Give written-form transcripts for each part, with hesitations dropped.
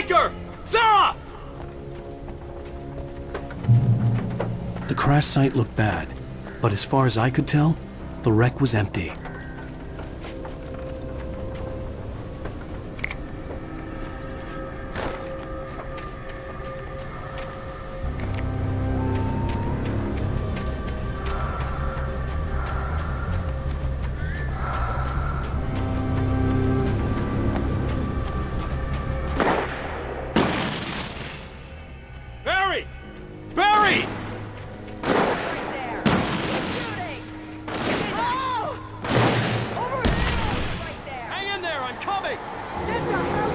Baker! Sarah! The crash site looked bad, but as far as I could tell, the wreck was empty. Barry! Barry! Right there. Keep shooting. Oh! Over there. Right there. Hang in there, I'm coming! Get the hell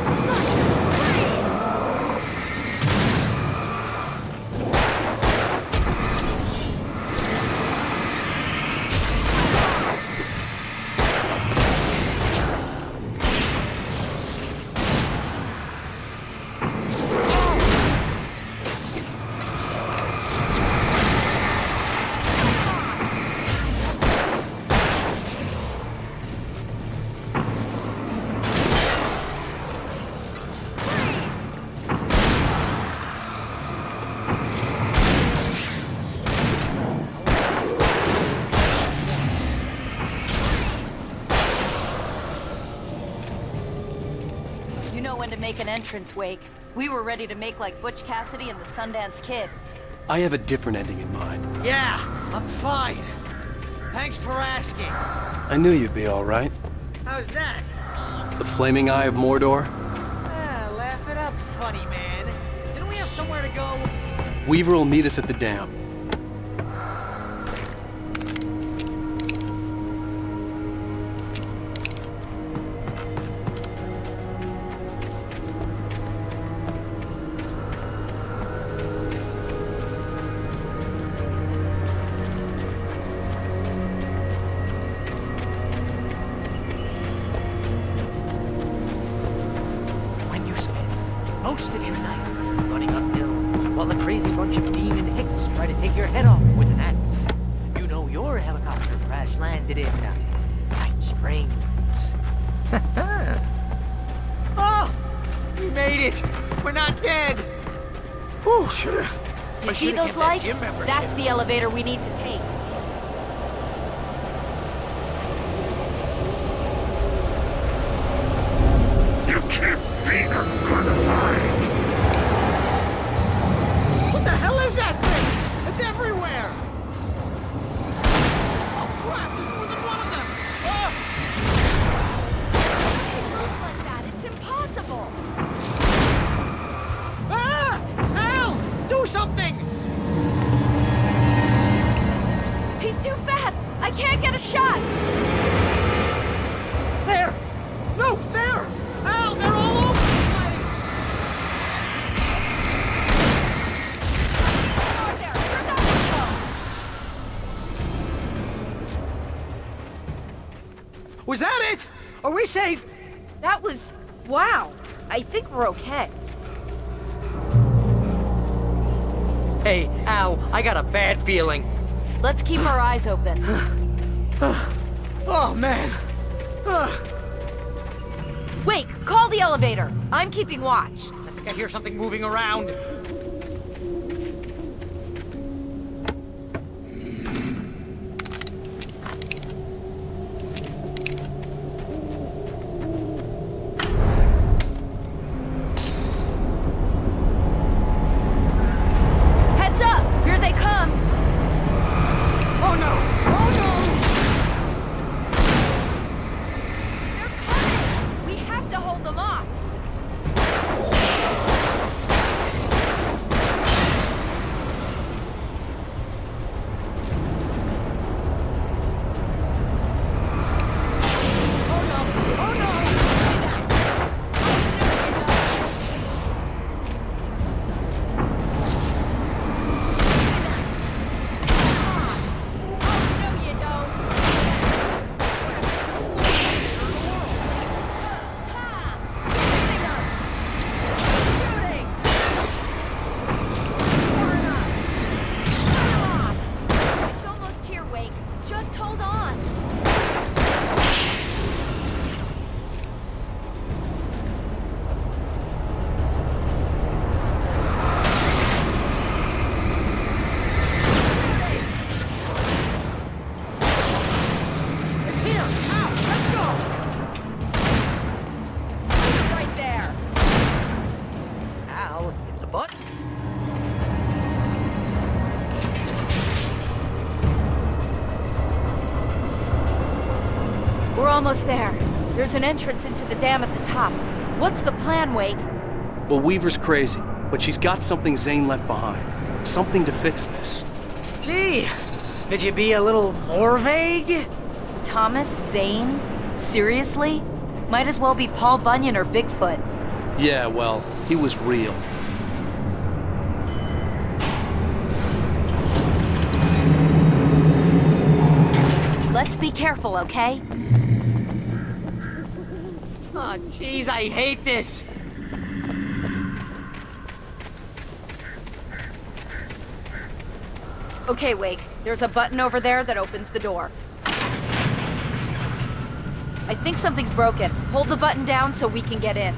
Freeze! You know when to make an entrance, Wake. We were ready to make like Butch Cassidy and the Sundance Kid. I have a different ending in mind. Yeah, I'm fine. Thanks for asking. I knew you'd be all right. How's that? The flaming eye of Mordor? Ah, laugh it up, funny man. Didn't we have somewhere to go? Weaver will meet us at the dam. When you spend most of your night running uphill while a crazy bunch of demon hicks try to take your head off with an axe, you know your helicopter crash landed in Night Springs. Oh! We made it! We're not dead! Whew, You see those lights? That's the elevator we need to take. You can't beat a good alive. What the hell is that thing? It's everywhere! Oh crap, there's more than one of them! Ah! It moves like that. It's impossible. Ah! Al! Do something! He's too fast. I can't get a shot. There! No, there! Al, they're all over the place! Over there. Turn that window. Was that it? Are we safe? That was... wow. I think we're okay. Hey, Al, I got a bad feeling. Let's keep our eyes open. Oh, man. Wake, call the elevator. I'm keeping watch. I think I hear something moving around. Heads up! Here they come! Oh, no! Oh, no! They're coming! We have to hold them off! almost there. There's an entrance into the dam at the top. What's the plan, Wake? Well, Weaver's crazy, but she's got something Zane left behind. Something to fix this. Gee, could you be a little more vague? Thomas Zane? Seriously? Might as well be Paul Bunyan or Bigfoot. Yeah, well, he was real. Let's be careful, okay? Oh, jeez, I hate this. Okay, Wake. There's a button over there that opens the door. I think something's broken. Hold the button down so we can get in.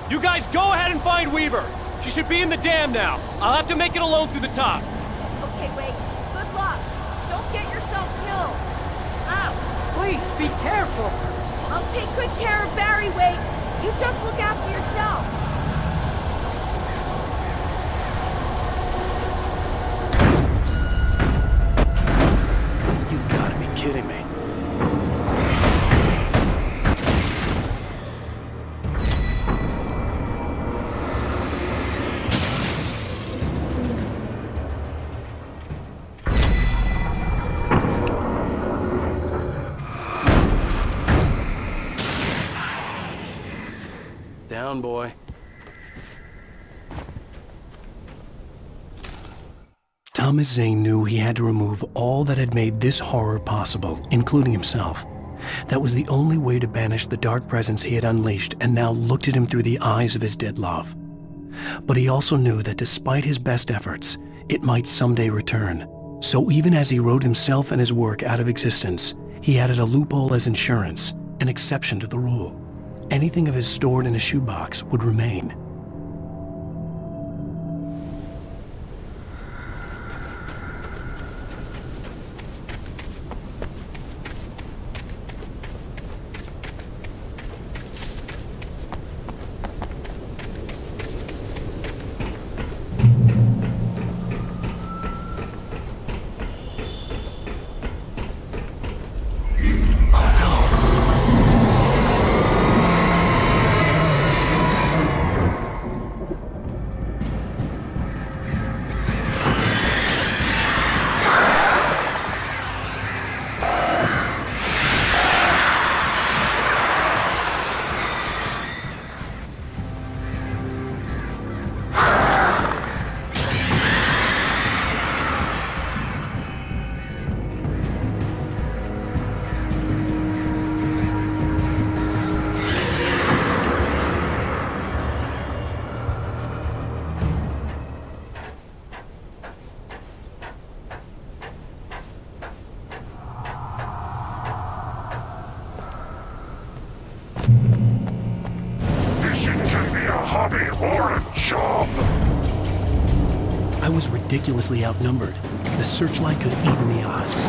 You guys go ahead and find Weaver. She should be in the dam now. I'll have to make it alone through the top. Okay, wait. Good luck. Don't get yourself killed. Ow! Please, be careful! I'll take good care of Barry, Wake. You just look after yourself. You gotta be kidding me. Down, boy. dumbest Zane knew he had to remove all that had made this horror possible, including himself. That was the only way to banish the dark presence he had unleashed and now looked at him through the eyes of his dead love. But he also knew that despite his best efforts, it might someday return. So even as he wrote himself and his work out of existence, he added a loophole as insurance, an exception to the rule. Anything of his stored in a shoebox would remain. I was ridiculously outnumbered. The searchlight could even the odds.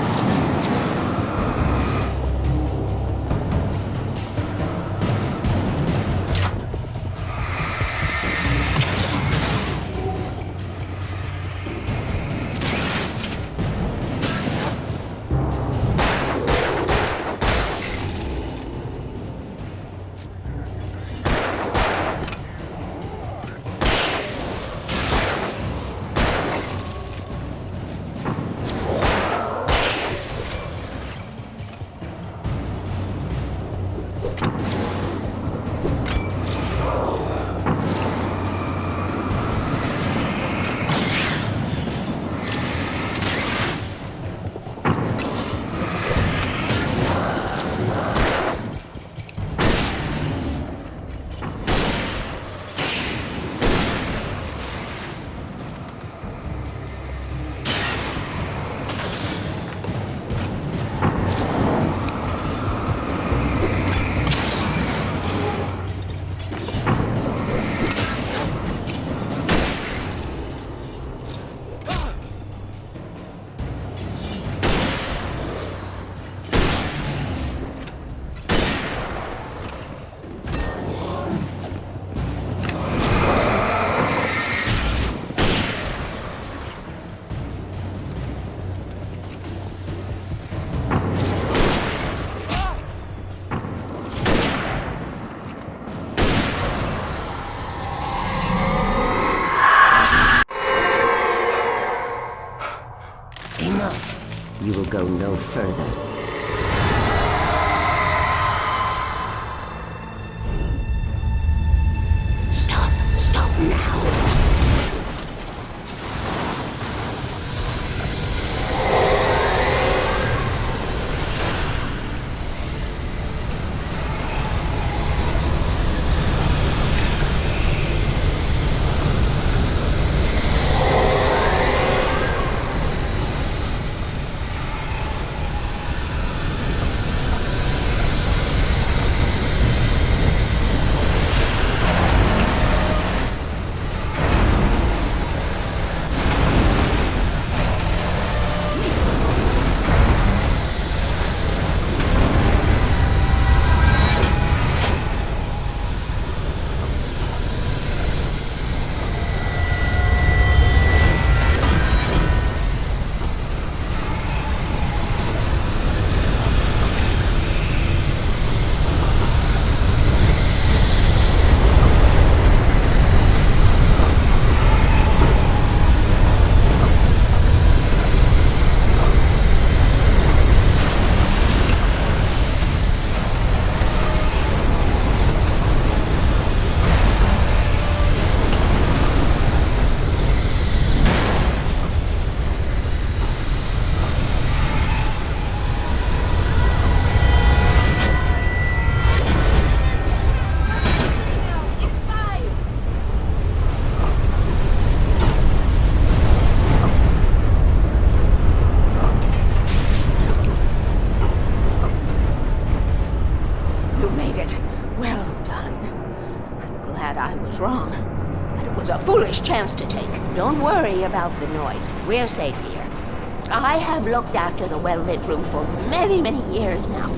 You will go no further. Stop now. made it. Well done. I'm glad I was wrong. But it was a foolish chance to take. Don't worry about the noise. We're safe here. I have looked after the well-lit room for many, many years now.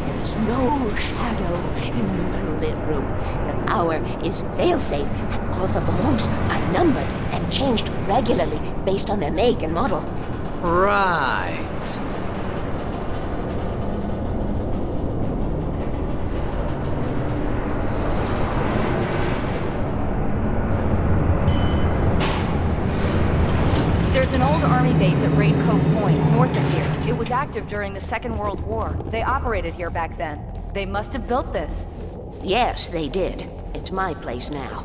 There is no shadow in the well-lit room. The power is fail-safe, and all the bulbs are numbered and changed regularly based on their make and model. Right. There's an old army base at Raincoat Point, north of here. It was active during the Second World War. They operated here back then. They must have built this. Yes, they did. It's my place now.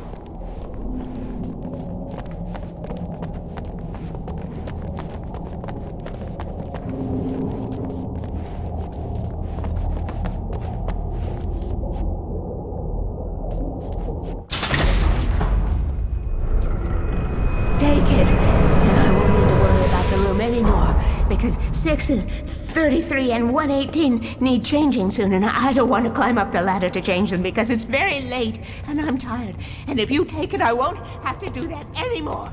Take it, and I won't need to worry about the room anymore, because 6 and 33 and 118 need changing soon, and I don't want to climb up the ladder to change them because it's very late, and I'm tired. And if you take it, I won't have to do that anymore.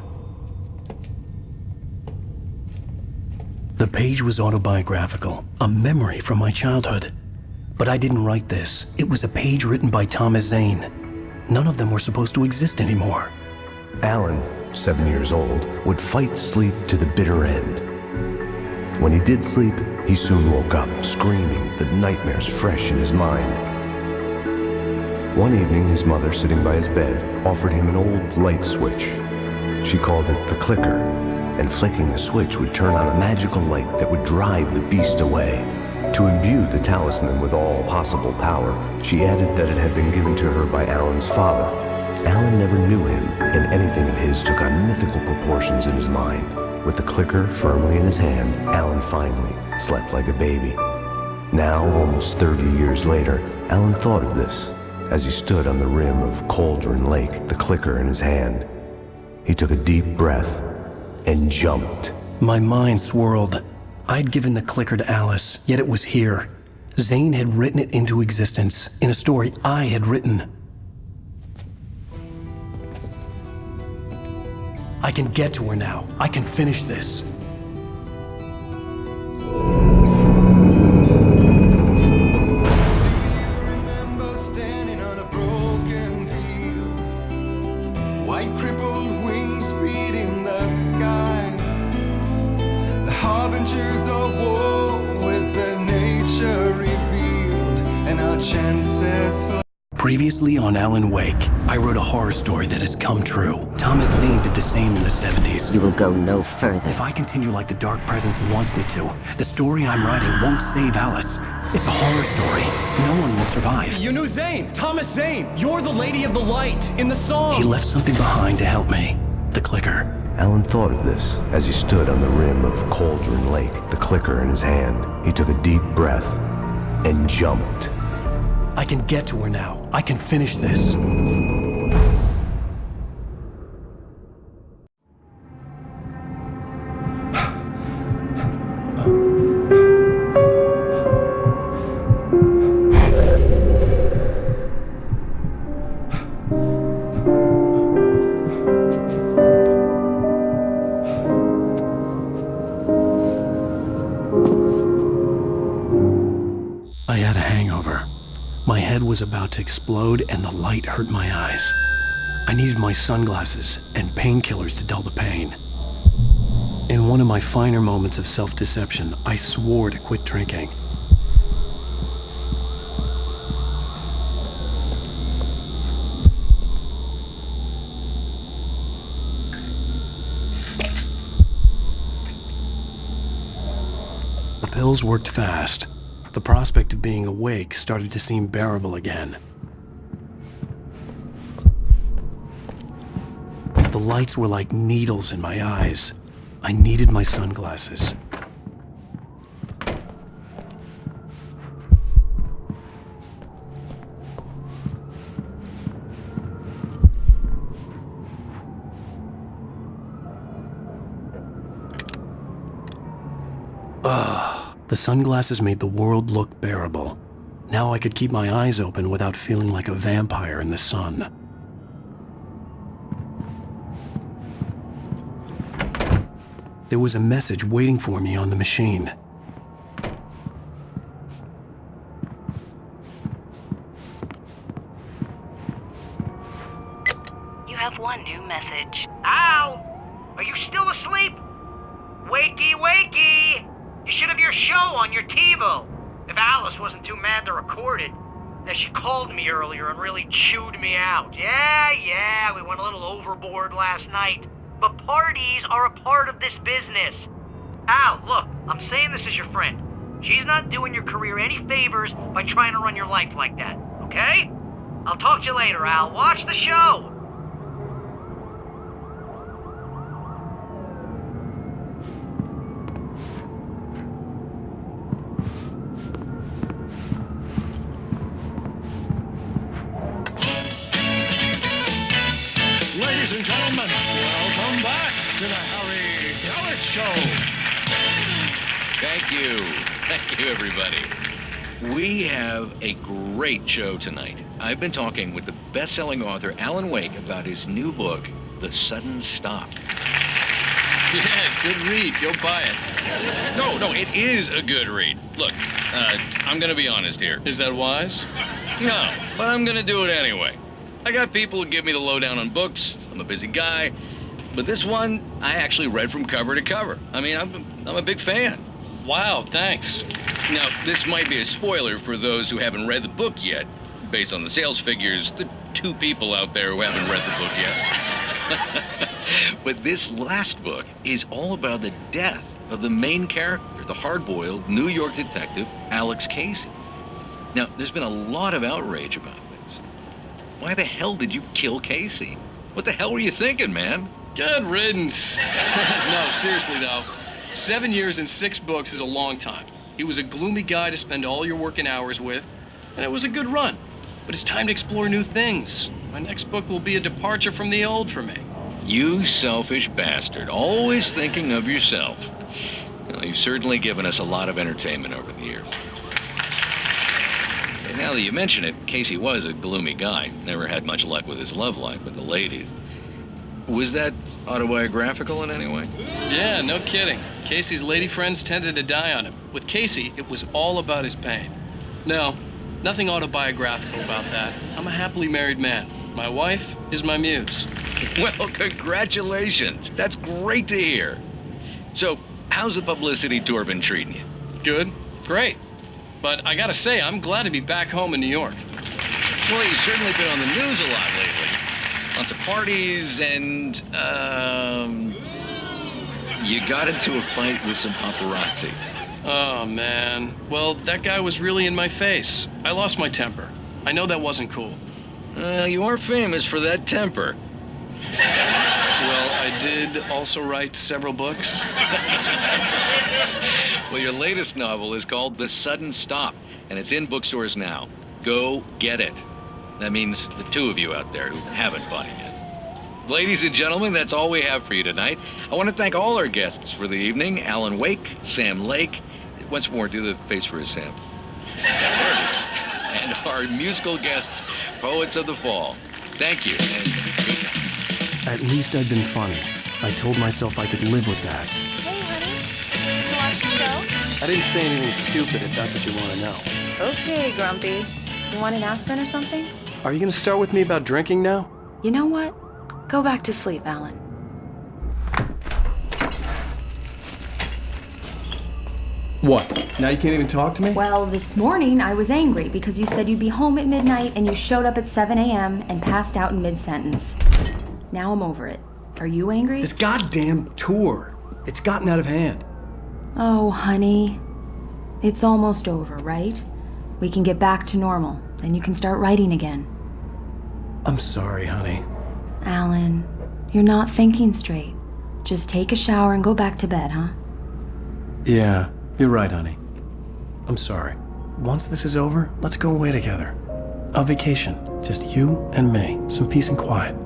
The page was autobiographical, a memory from my childhood. But I didn't write this. It was a page written by Thomas Zane. None of them were supposed to exist anymore. Alan, 7 years old, would fight sleep to the bitter end. When he did sleep, he soon woke up, screaming, the nightmares fresh in his mind. One evening, his mother, sitting by his bed, offered him an old light switch. She called it the clicker, and flicking the switch would turn on a magical light that would drive the beast away. To imbue the talisman with all possible power, she added that it had been given to her by Alan's father. Alan never knew him, and anything of his took on mythical proportions in his mind. With the clicker firmly in his hand, Alan finally slept like a baby. Now, almost 30 years later, Alan thought of this as he stood on the rim of Cauldron Lake, the clicker in his hand. He took a deep breath and jumped. My mind swirled. I'd given the clicker to Alice, yet it was here. Zane had written it into existence, in a story I had written. I can get to her now. I can finish this. Remember standing on a broken field, white crippled wings beating the sky, the harbingers of war with their nature revealed, and our chances for. Previously on Alan Wake, I wrote a horror story that has come true. Thomas Zane did the same in the 70s. You will go no further. If I continue like the Dark Presence wants me to, the story I'm writing won't save Alice. It's a horror story. No one will survive. You knew Zane, Thomas Zane. You're the Lady of the Light in the song. He left something behind to help me. The clicker. Alan thought of this as he stood on the rim of Cauldron Lake, the clicker in his hand. He took a deep breath and jumped. I can get to her now. I can finish this. I had a hangover. My head was about to explode and the light hurt my eyes. I needed my sunglasses and painkillers to dull the pain. In one of my finer moments of self-deception, I swore to quit drinking. The pills worked fast. The prospect of being awake started to seem bearable again. The lights were like needles in my eyes. I needed my sunglasses. The sunglasses made the world look bearable. Now I could keep my eyes open without feeling like a vampire in the sun. There was a message waiting for me on the machine. You have one new message. Al! Are you still asleep? Wakey, wakey! You should have your show on your TiVo. If Alice wasn't too mad to record it. Now, she called me earlier and really chewed me out. Yeah, we went a little overboard last night. But parties are a part of this business. Al, look, I'm saying this as your friend. She's not doing your career any favors by trying to run your life like that, okay? I'll talk to you later, Al. Watch the show! Ladies and gentlemen, welcome back to the Harry Gallet Show. Thank you, everybody. We have a great show tonight. I've been talking with the best-selling author Alan Wake about his new book, The Sudden Stop. Yeah, good read. Go buy it. No, it is a good read. Look, I'm gonna be honest here. Is that wise? No, but I'm gonna do it anyway. I got people who give me the lowdown on books. I'm a busy guy. But this one, I actually read from cover to cover. I mean, I'm a big fan. Wow, thanks. Now, this might be a spoiler for those who haven't read the book yet. Based on the sales figures, the 2 people out there who haven't read the book yet. But this last book is all about the death of the main character, the hard-boiled New York detective, Alex Casey. Now, there's been a lot of outrage about this. Why the hell did you kill Casey? What the hell were you thinking, man? Good riddance. No, seriously though. 7 years and 6 books is a long time. He was a gloomy guy to spend all your working hours with, and it was a good run. But it's time to explore new things. My next book will be a departure from the old for me. You selfish bastard, always thinking of yourself. Well, you've certainly given us a lot of entertainment over the years. And now that you mention it, Casey was a gloomy guy. Never had much luck with his love life with the ladies. Was that autobiographical in any way? Yeah, no kidding. Casey's lady friends tended to die on him. With Casey, it was all about his pain. No, nothing autobiographical about that. I'm a happily married man. My wife is my muse. Well, congratulations. That's great to hear. So, how's the publicity tour been treating you? Good, great. But I gotta say, I'm glad to be back home in New York. Well, you've certainly been on the news a lot lately. Lots of parties and, you got into a fight with some paparazzi. Oh, man. Well, that guy was really in my face. I lost my temper. I know that wasn't cool. You are famous for that temper. Well, I did also write several books. Well, your latest novel is called The Sudden Stop, and it's in bookstores now. Go get it. That means the 2 of you out there who haven't bought it yet. Ladies and gentlemen, that's all we have for you tonight. I want to thank all our guests for the evening. Alan Wake, Sam Lake. Once more, do the face for his Sam. And our musical guests, Poets of the Fall. Thank you, and good night. At least I'd been funny. I told myself I could live with that. Hey, honey. Did you watch the show? I didn't say anything stupid if that's what you want to know. Okay, Grumpy. You want an Aspen or something? Are you going to start with me about drinking now? You know what? Go back to sleep, Alan. What? Now you can't even talk to me? Well, this morning I was angry because you said you'd be home at midnight and you showed up at 7 a.m. and passed out in mid-sentence. Now I'm over it. Are you angry? This goddamn tour. It's gotten out of hand. Oh, honey. It's almost over, right? We can get back to normal. Then you can start writing again. I'm sorry, honey. Alan, you're not thinking straight. Just take a shower and go back to bed, huh? Yeah, you're right, honey. I'm sorry. Once this is over, let's go away together. A vacation. Just you and me. Some peace and quiet.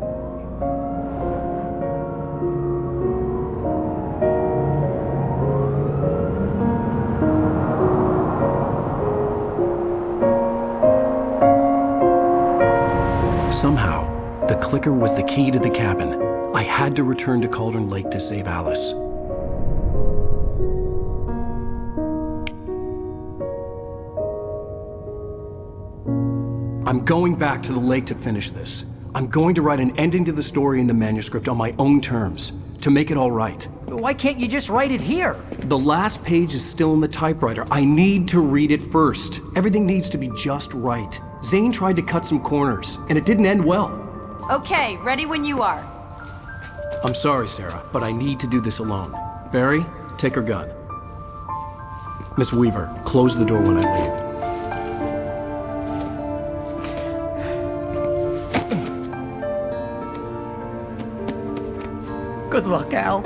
Somehow, the clicker was the key to the cabin. I had to return to Cauldron Lake to save Alice. I'm going back to the lake to finish this. I'm going to write an ending to the story in the manuscript on my own terms, to make it all right. Why can't you just write it here? The last page is still in the typewriter. I need to read it first. Everything needs to be just right. Zane tried to cut some corners, and it didn't end well. Okay, ready when you are. I'm sorry, Sarah, but I need to do this alone. Barry, take her gun. Miss Weaver, close the door when I leave. Good luck, Al.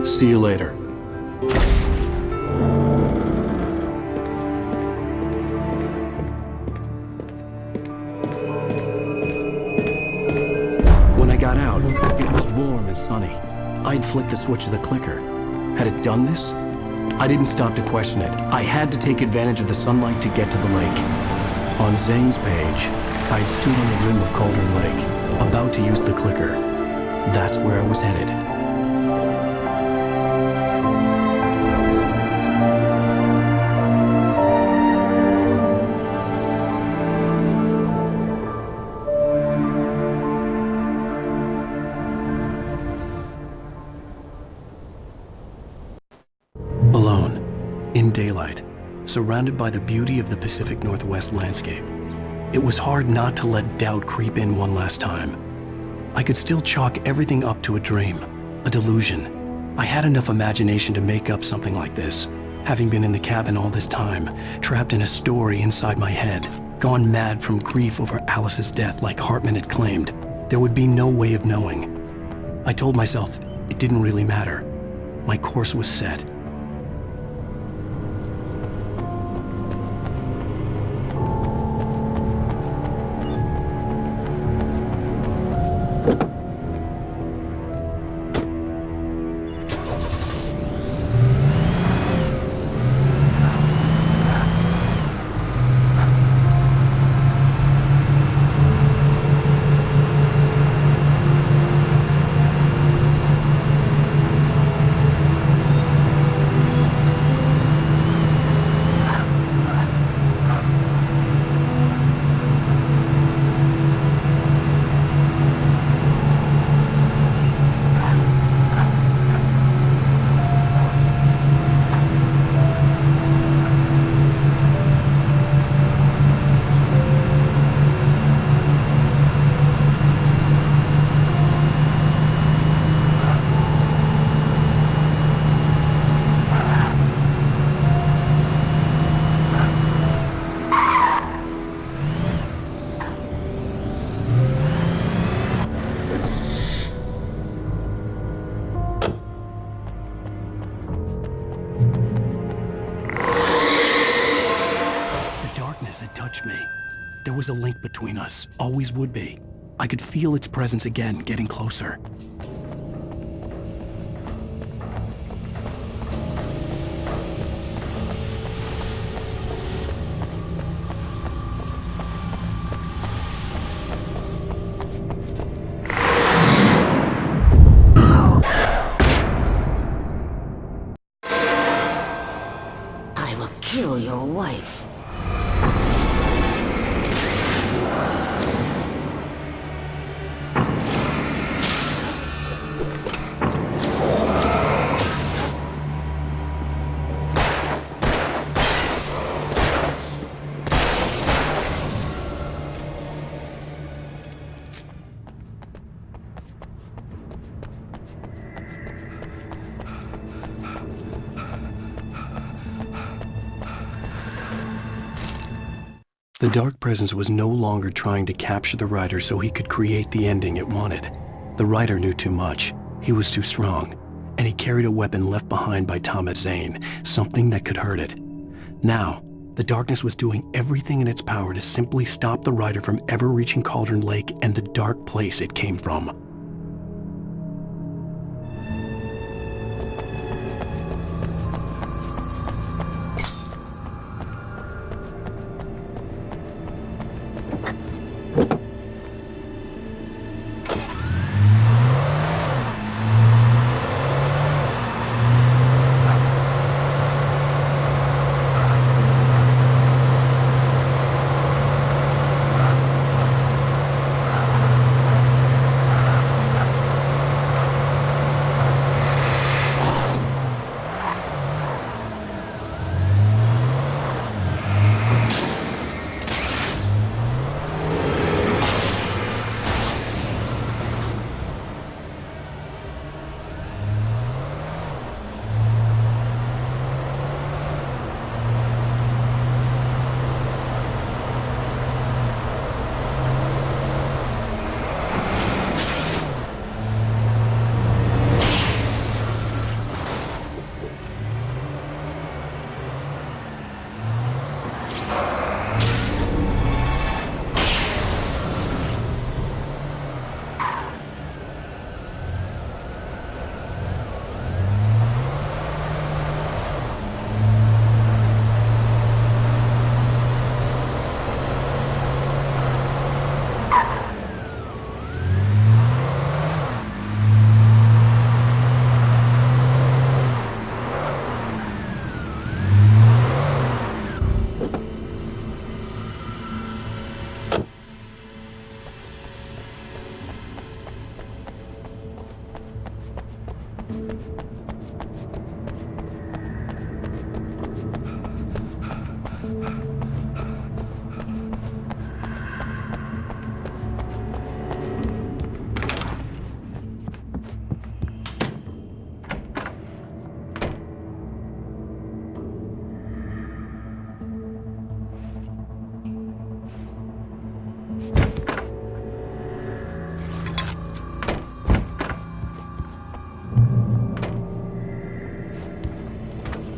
See you later. When I got out, it was warm and sunny. I'd flicked the switch of the clicker. Had it done this? I didn't stop to question it. I had to take advantage of the sunlight to get to the lake. On Zane's page, I'd stood on the rim of Cauldron Lake, about to use the clicker. That's where I was headed. Alone, in daylight, surrounded by the beauty of the Pacific Northwest landscape, it was hard not to let doubt creep in one last time. I could still chalk everything up to a dream, a delusion. I had enough imagination to make up something like this, having been in the cabin all this time, trapped in a story inside my head, gone mad from grief over Alice's death like Hartman had claimed. There would be no way of knowing. I told myself it didn't really matter. My course was set. There was a link between us, always would be. I could feel its presence again, getting closer. I will kill your wife. The Dark Presence was no longer trying to capture the writer so he could create the ending it wanted. The writer knew too much. He was too strong. And he carried a weapon left behind by Thomas Zane, something that could hurt it. Now, the darkness was doing everything in its power to simply stop the writer from ever reaching Cauldron Lake and the dark place it came from.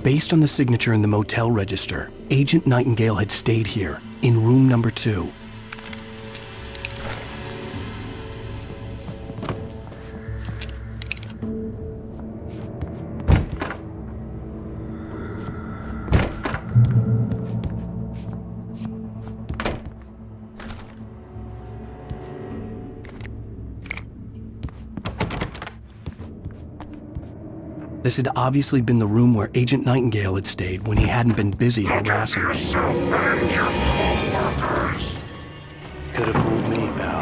Based on the signature in the motel register, Agent Nightingale had stayed here, in room number 2. This had obviously been the room where Agent Nightingale had stayed when he hadn't been busy harassing me. Could have fooled me, pal.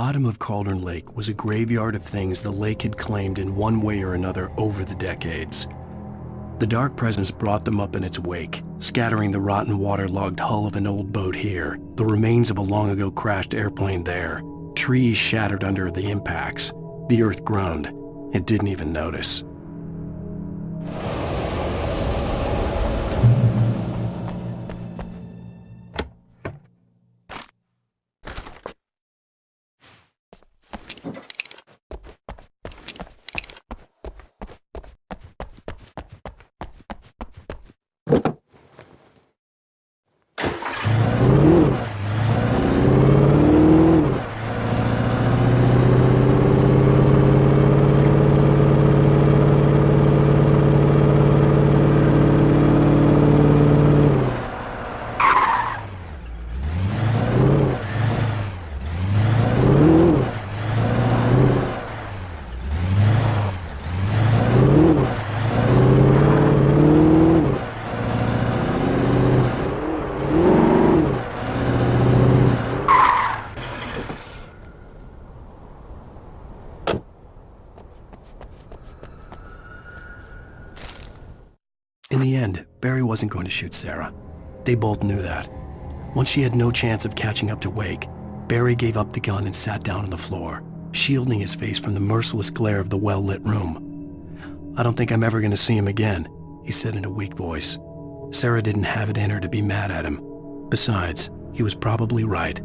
bottom of Cauldron Lake was a graveyard of things the lake had claimed in one way or another over the decades. The dark presence brought them up in its wake, scattering the rotten waterlogged hull of an old boat here, the remains of a long ago crashed airplane there, trees shattered under the impacts. The earth groaned. It didn't even notice. In the end, Barry wasn't going to shoot Sarah. They both knew that. Once she had no chance of catching up to Wake, Barry gave up the gun and sat down on the floor, shielding his face from the merciless glare of the well-lit room. "I don't think I'm ever going to see him again," he said in a weak voice. Sarah didn't have it in her to be mad at him. Besides, he was probably right.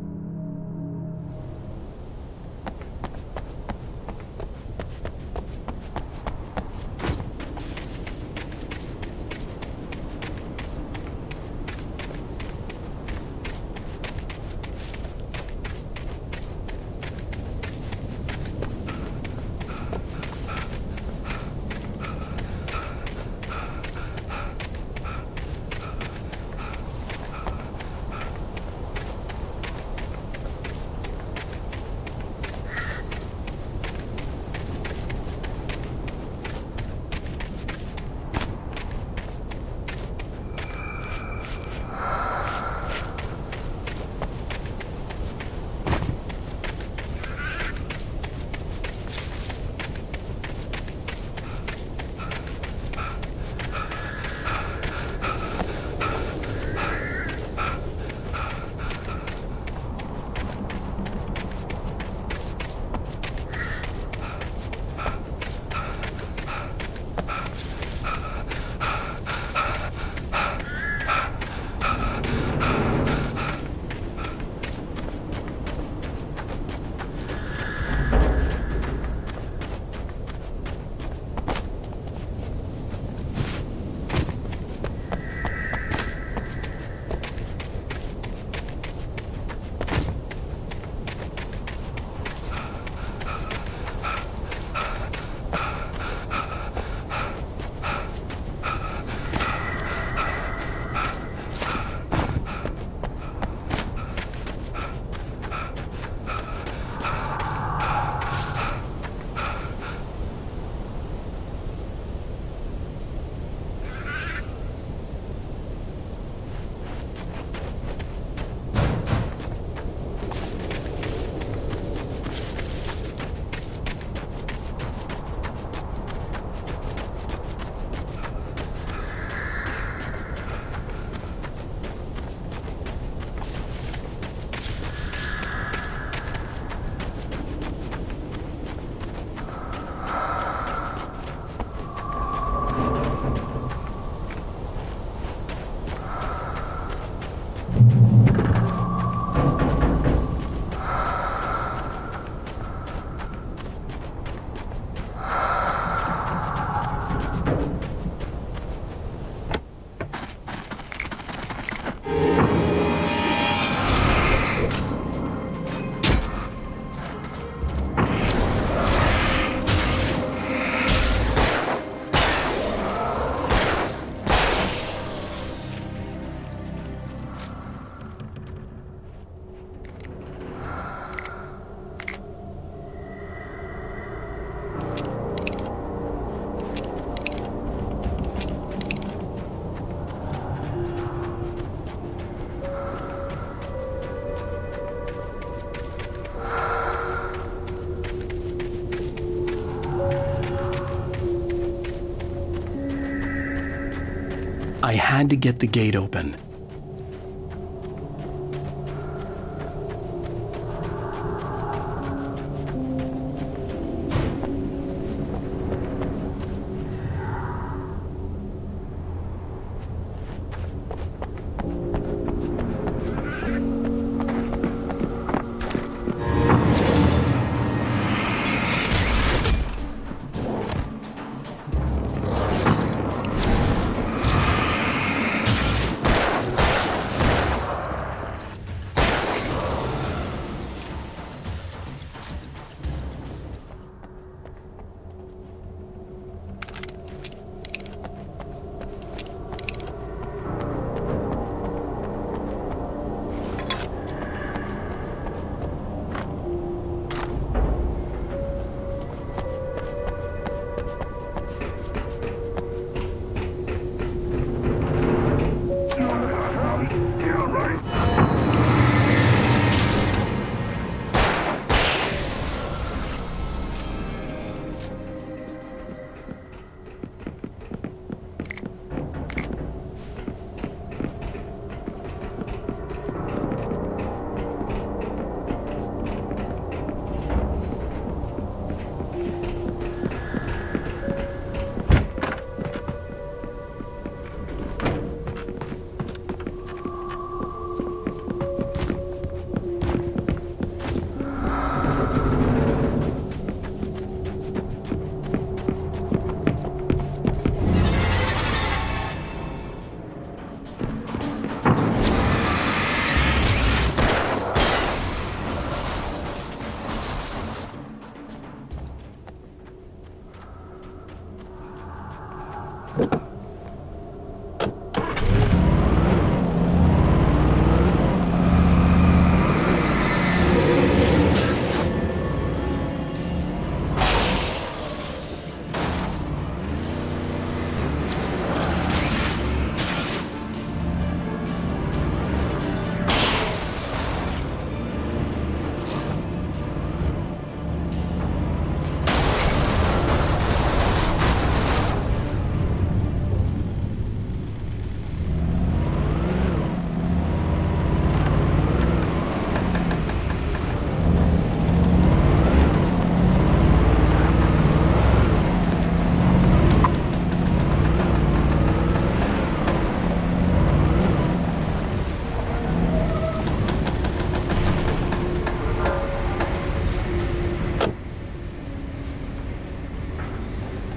I had to get the gate open.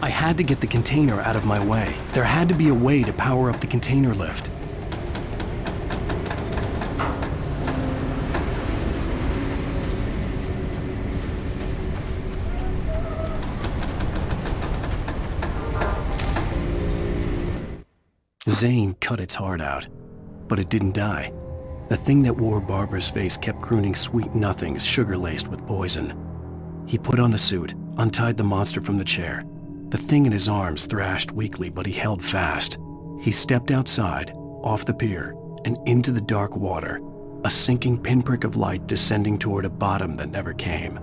I had to get the container out of my way. There had to be a way to power up the container lift. Zane cut its heart out, but it didn't die. The thing that wore Barbara's face kept crooning sweet nothings sugar-laced with poison. He put on the suit, untied the monster from the chair. The thing in his arms thrashed weakly, but he held fast. He stepped outside, off the pier, and into the dark water, a sinking pinprick of light descending toward a bottom that never came.